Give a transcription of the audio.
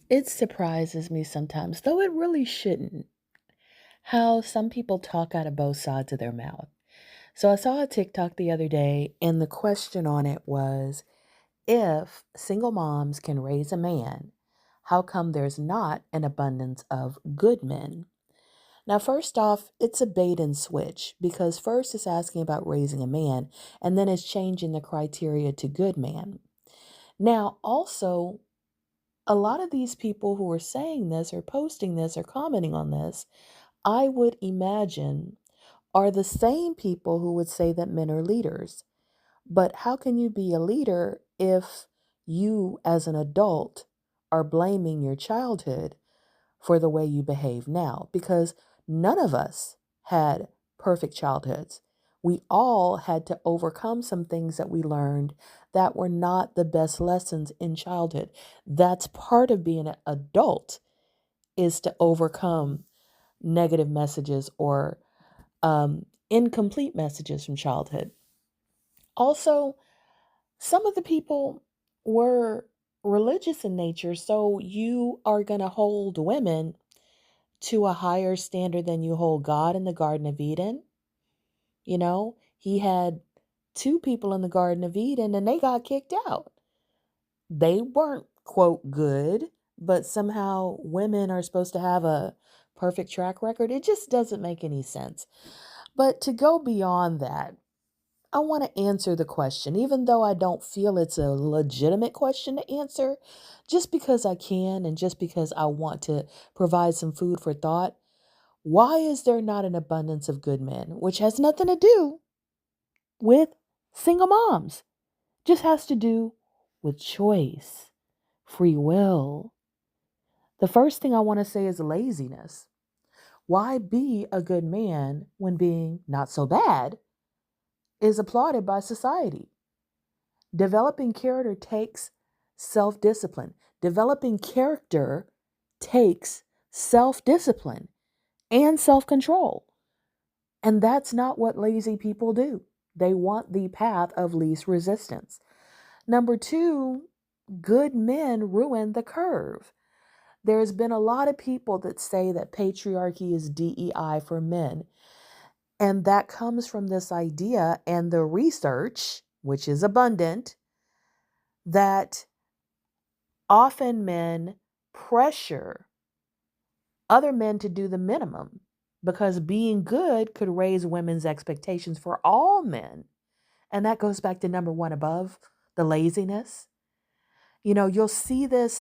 It surprises me sometimes, though it really shouldn't, how some people talk out of both sides of their mouth. So I saw a TikTok the other day, and the question on it was if single moms can raise a man, how come there's not an abundance of good men? Now, first off, it's a bait and switch because first it's asking about raising a man, and then it's changing the criteria to good man. Now, also, a lot of these people who are saying this or posting this or commenting on this, I would imagine, are the same people who would say that men are leaders. But how can you be a leader if you, as an adult, are blaming your childhood for the way you behave now? Because none of us had perfect childhoods. We all had to overcome some things that we learned that were not the best lessons in childhood. That's part of being an adult is to overcome negative messages or incomplete messages from childhood. Also, some of the people were religious in nature, so you are going to hold women to a higher standard than you hold God in the Garden of Eden. You know, he had two people in the Garden of Eden and they got kicked out. They weren't, quote, good, but somehow women are supposed to have a perfect track record. It just doesn't make any sense. But to go beyond that, I want to answer the question, even though I don't feel it's a legitimate question to answer, just because I can and just because I want to provide some food for thought. Why is there not an abundance of good men? Which has nothing to do with single moms, just has to do with choice, free will. The first thing I want to say is laziness. Why be a good man when being not so bad is applauded by society? Developing character takes self discipline. Developing character takes self discipline and self control. And that's not what lazy people do. They want the path of least resistance. Number two, good men ruin the curve. There's been a lot of people that say that patriarchy is DEI for men. And that comes from this idea and the research, which is abundant, that often men pressure other men to do the minimum because being good could raise women's expectations for all men. And that goes back to number one above, the laziness. You know, you'll see this